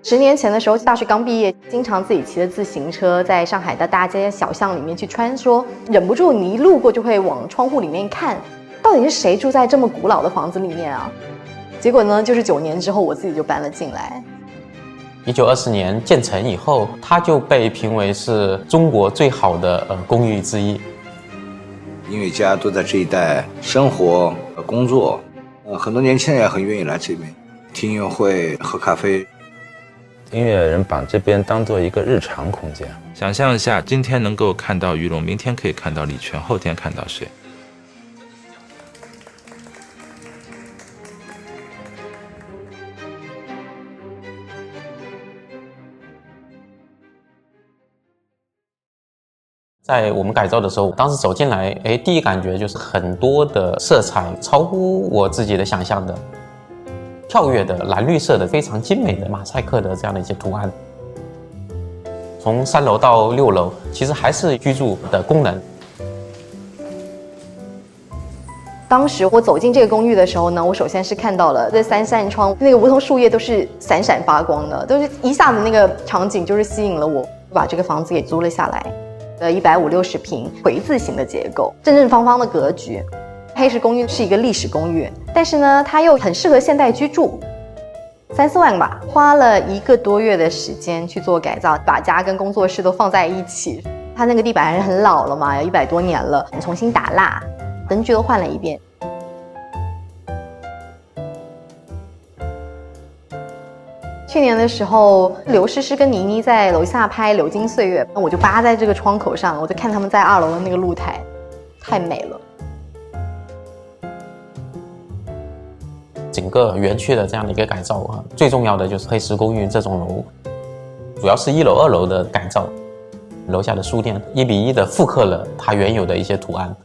10年前的时候，大学刚毕业，经常自己骑着自行车在上海的大街小巷里面去穿梭，忍不住你一路过就会往窗户里面看，到底是谁住在这么古老的房子里面啊？结果呢，就是9年之后我自己就搬了进来。1920年建成以后，它就被评为是中国最好的公寓之一。音乐家都在这一带生活工作，很多年轻人也很愿意来这边听音乐会、喝咖啡。音乐人把这边当做一个日常空间。想象一下，今天能够看到于龙，明天可以看到李泉，后天看到谁？在我们改造的时候，当时走进来，第一感觉就是很多的色彩超乎我自己的想象的。跳跃的蓝绿色的非常精美的马赛克的这样的一些图案，从3楼到6楼，其实还是居住的功能。当时我走进这个公寓的时候呢，我首先是看到了这3扇窗，那个梧桐树叶都是闪闪发光的，都是一下子那个场景就是吸引了我，把这个房子给租了下来。150-60平回字形的结构，正正方方的格局。黑石公寓是一个历史公寓，但是呢，它又很适合现代居住。3-4万吧，花了1个多月的时间去做改造，把家跟工作室都放在一起。它那个地板还是很老了嘛，有100多年了，重新打蜡，灯具都换了一遍。去年的时候，刘诗诗跟倪妮在楼下拍《流金岁月》，我就扒在这个窗口上，我就看他们在2楼的那个露台，太美了。整个园区的这样的一个改造最重要的就是黑石公寓这种楼，主要是1楼、2楼的改造。楼下的书店1比1的复刻了它原有的一些图案，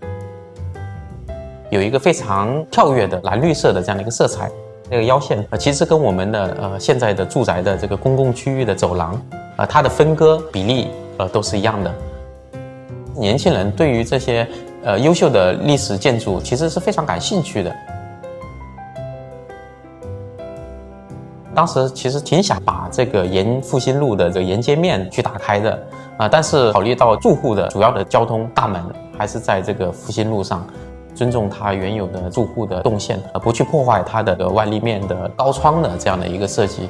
有一个非常跳跃的蓝绿色的这样的一个色彩。这个腰线其实跟我们的现在的住宅的这个公共区域的走廊它的分割比例都是一样的。年轻人对于这些优秀的历史建筑其实是非常感兴趣的。当时其实挺想把这个沿复兴路的这个沿街面去打开的但是考虑到住户的主要的交通大门还是在这个复兴路上，尊重它原有的住户的动线，不去破坏它的外立面的高窗的这样的一个设计。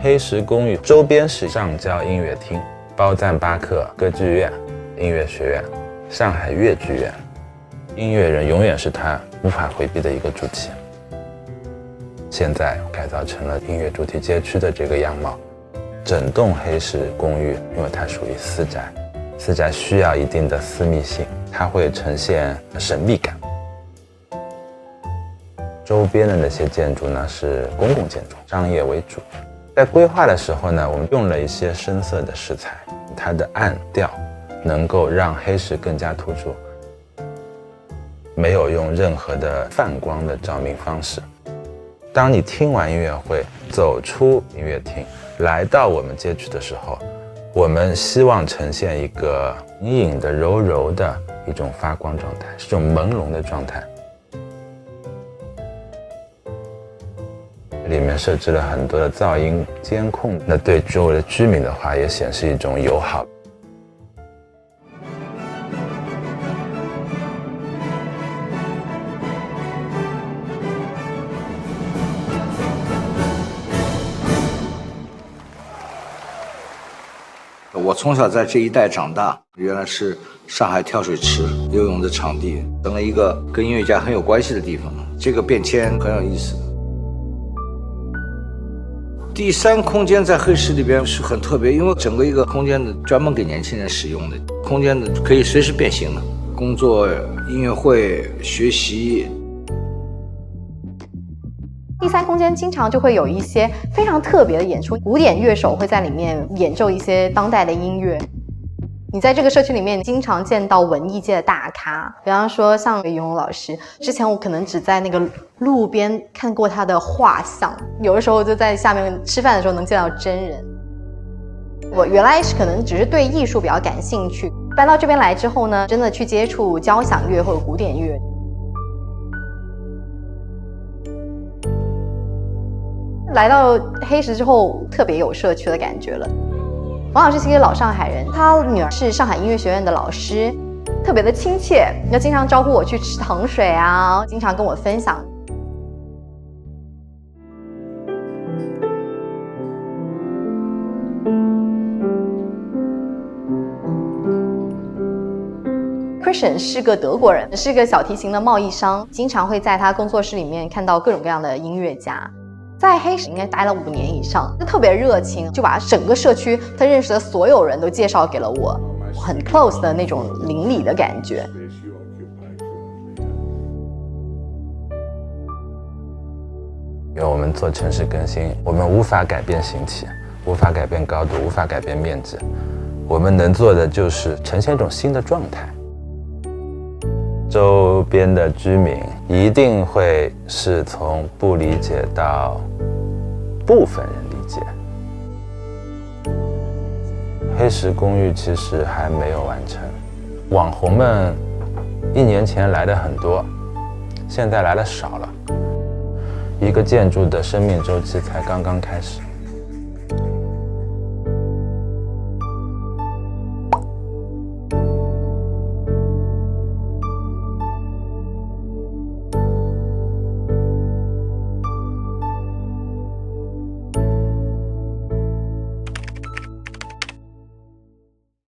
黑石公寓周边是上交音乐厅、包赞巴克歌剧院、音乐学院、上海粤剧院，音乐人永远是他无法回避的一个主题。现在改造成了音乐主题街区的这个样貌。整栋黑石公寓因为它属于私宅，私宅需要一定的私密性，它会呈现神秘感。周边的那些建筑呢是公共建筑，商业为主。在规划的时候呢，我们用了一些深色的石材，它的暗调能够让黑石更加突出，没有用任何的泛光的照明方式。当你听完音乐会，走出音乐厅，来到我们街区的时候，我们希望呈现一个隐隐的、柔柔的一种发光状态，是一种朦胧的状态。里面设置了很多的噪音监控，那对周围的居民的话，也显示一种友好。我从小在这一带长大，原来是上海跳水池游泳的场地，成了一个跟音乐家很有关系的地方。这个变迁很有意思。第3空间在黑石里边是很特别，因为整个一个空间的专门给年轻人使用的空间的，可以随时变形的，工作、音乐会、学习。第3空间经常就会有一些非常特别的演出，古典乐手会在里面演奏一些当代的音乐。你在这个社区里面经常见到文艺界的大咖，比方说像于勇老师，之前我可能只在那个路边看过他的画像，有的时候就在下面吃饭的时候能见到真人。我原来可能只是对艺术比较感兴趣，搬到这边来之后呢，真的去接触交响乐或者古典乐。来到黑石之后，特别有社区的感觉了。王老师是一个老上海人，他女儿是上海音乐学院的老师，特别的亲切，要经常招呼我去吃糖水啊，经常跟我分享。Christian 是个德国人，是个小提琴的贸易商，经常会在他工作室里面看到各种各样的音乐家。在黑石应该待了5年以上，就特别热情，就把整个社区他认识的所有人都介绍给了我，很 close 的那种邻里的感觉。因为我们做城市更新，我们无法改变形体，无法改变高度，无法改变面积，我们能做的就是呈现一种新的状态。周边的居民一定会是从不理解到部分人理解。黑石公寓其实还没有完成，网红们1年前来的很多，现在来的少了。一个建筑的生命周期才刚刚开始。